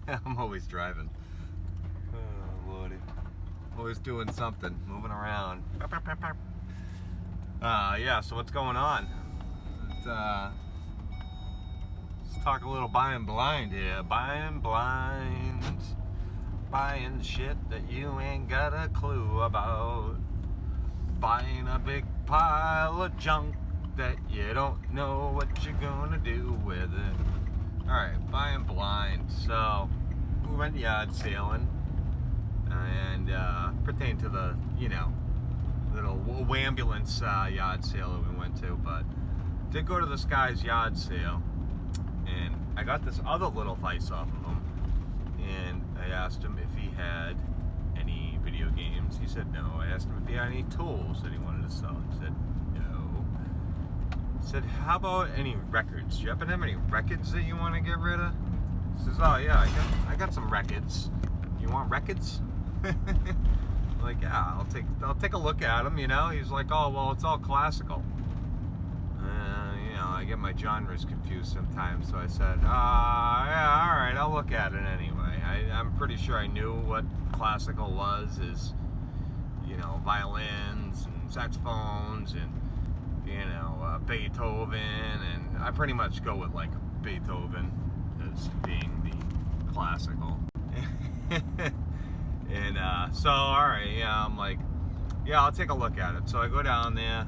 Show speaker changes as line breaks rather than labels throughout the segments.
I'm always driving. Oh, Lordy. Always doing something, moving around. Yeah, so what's going on? Let's talk a little buying blind here. Buying blind. Buying shit that you ain't got a clue about. Buying a big pile of junk that you don't know what you're gonna do with it. Alright, buying blind. So, we went yard sailing and pertain to the, little ambulance yard sale that we went to, but did go to this guy's yard sale, and I got this other little vice off of him, and I asked him if he had any video games. He said no. I asked him if he had any tools that he wanted to sell. He said no. I said, how about any records? Do you happen to have any records that you want to get rid of? He says, oh yeah, I got some records. You want records? Like, yeah, I'll take a look at them, He's like, oh, well, it's all classical. I get my genres confused sometimes, so I said, yeah, all right, I'll look at it anyway. I'm pretty sure I knew what classical was, is, violins and saxophones and, Beethoven, and I pretty much go with, like, Beethoven as being the classical. And, so, all right, yeah, I'm like, yeah, I'll take a look at it. So I go down there,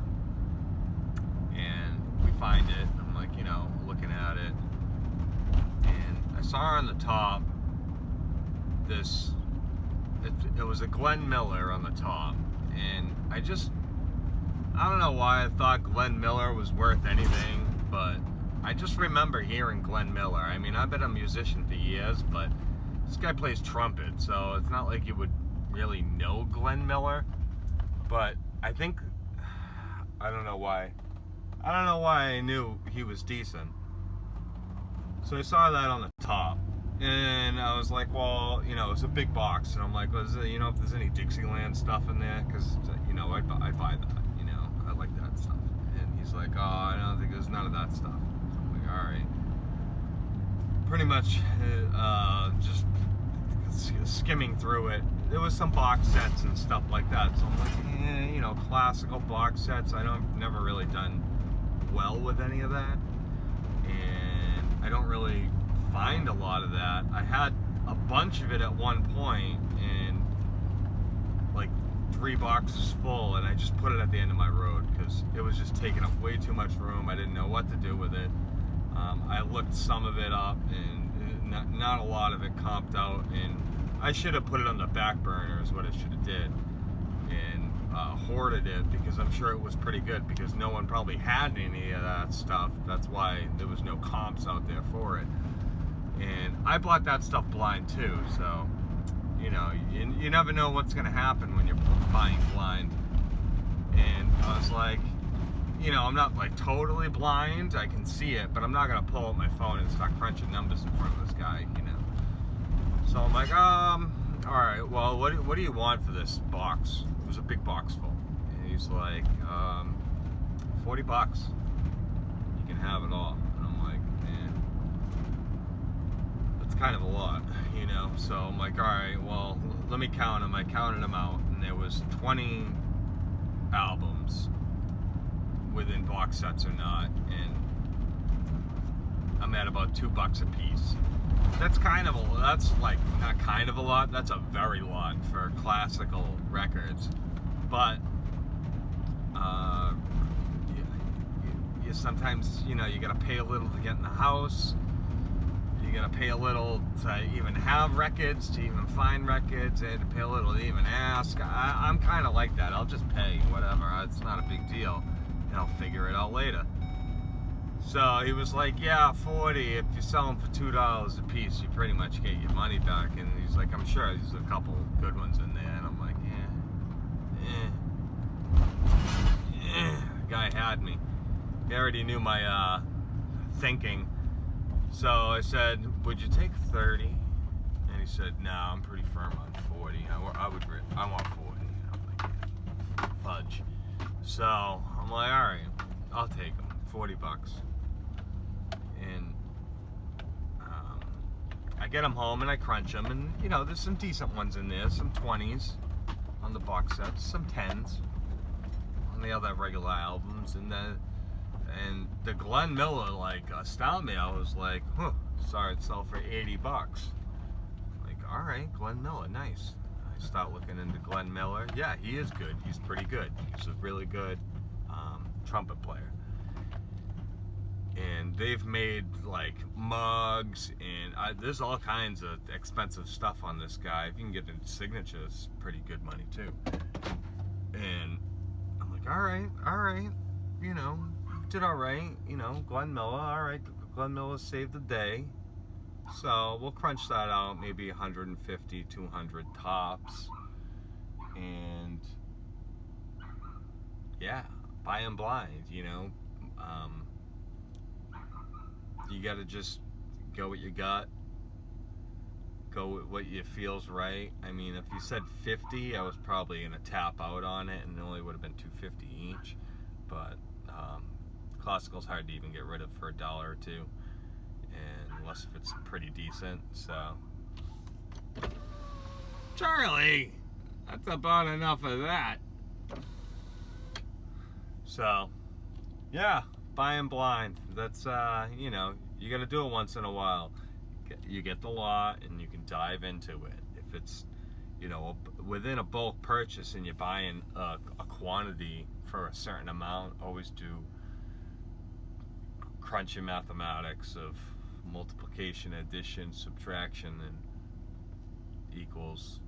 and we find it. I'm like, looking at it, and I saw on the top it was a Glenn Miller on the top, and I don't know why I thought Glenn Miller was worth anything, but I just remember hearing Glenn Miller. I mean, I've been a musician for years, but this guy plays trumpet, so it's not like you would really know Glenn Miller, but I don't know why I knew he was decent. So I saw that on the top, and I was like, well, it's a big box, and I'm like, if there's any Dixieland stuff in there, because, I'd buy that, I like that stuff. And he's like, oh, I don't think there's none of that stuff. So I'm like, all right. Pretty much just skimming through it. There was some box sets and stuff like that, so I'm like, classical box sets. Never really done well with any of that, and I don't really find a lot of that. I had a bunch of it at one point, and like 3 boxes full, and I just put it at the end of my road because it was just taking up way too much room. I didn't know what to do with it. I looked some of it up, and not a lot of it comped out, and I should have put it on the back burner is what I should have did, and hoarded it, because I'm sure it was pretty good, because no one probably had any of that stuff. That's why there was no comps out there for it. And I bought that stuff blind too, so you never know what's going to happen when you're buying blind. And I was like, I'm not like totally blind, I can see it, but I'm not going to pull out my phone and start crunching numbers in front of this guy, So I'm like, alright, well, what do you want for this box? It was a big box full. And he's like, $40. You can have it all. And I'm like, man, that's kind of a lot, So I'm like, alright, well, let me count them. I counted them out, and there was 20 albums, within box sets or not, and I'm at about $2 a piece. That's like not kind of a lot. That's a very lot for classical records. But you sometimes you gotta pay a little to get in the house. You gotta pay a little to even have records, to even find records, and to pay a little to even ask. I'm kind of like that. I'll just pay whatever. It's not a big deal, and I'll figure it out later. So he was like, yeah, 40. If you sell them for $2 a piece, you pretty much get your money back. And he's like, I'm sure there's a couple good ones in there. And I'm like, The guy had me. He already knew my thinking. So I said, would you take 30? And he said, no, I'm pretty firm on 40. I want 40. I'm like, yeah, fudge. So I'm like, all right, I'll take them. $40. And I get them home and I crunch them, and you know, there's some decent ones in there, some 20s on the box sets, some 10s on the other regular albums, and the Glenn Miller like astounded me. I was like, huh, sorry, it sell for $80. Like, all right, Glenn Miller, nice. I start looking into Glenn Miller. Yeah, he is good. He's pretty good. He's a really good trumpet player. And they've made like mugs, and there's all kinds of expensive stuff on this guy. If you can get his signature, it's pretty good money too. And I'm like, all right, you know, did all right, you know, Glenn Miller, all right, Glenn Miller saved the day. So we'll crunch that out, maybe 150, 200 tops. And yeah, buying blind, you know. You gotta just go what you got, go with what you feels right. I mean, if you said 50, I was probably gonna tap out on it, and it only would have been $2.50 each. But classical's hard to even get rid of for $1 or $2, and unless if it's pretty decent. So, Charlie, that's about enough of that. So, yeah. Buying blind, that's you know, you got to do it once in a while. You get the lot and you can dive into it. If it's, you know, within a bulk purchase and you're buying a quantity for a certain amount, always do crunchy mathematics of multiplication, addition, subtraction, and equals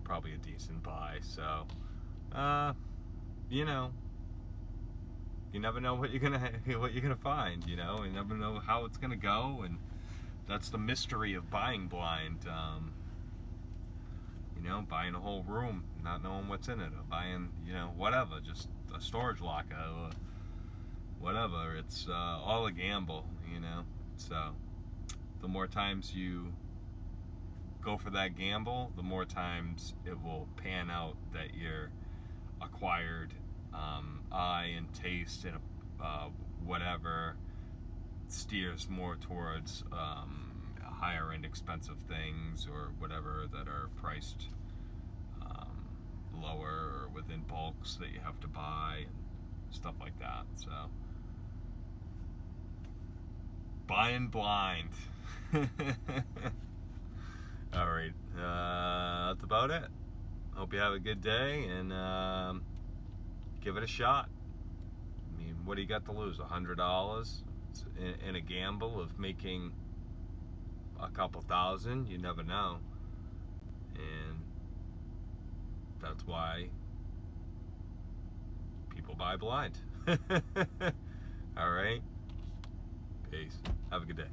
probably a decent buy. So you know, you never know what you're gonna find. You know, you never know how it's gonna go, and that's the mystery of buying blind. You know, buying a whole room, not knowing what's in it, or buying, you know, whatever, just a storage locker, or whatever. It's all a gamble, you know. So the more times you go for that gamble, the more times it will pan out that your acquired eye and taste and whatever steers more towards higher end expensive things, or whatever that are priced lower, or within bulks that you have to buy and stuff like that. So buying blind. All right, that's about it. Hope you have a good day, and give it a shot. I mean, what do you got to lose? $100 in a gamble of making a couple thousand? You never know. And that's why people buy blind. All right. Peace. Have a good day.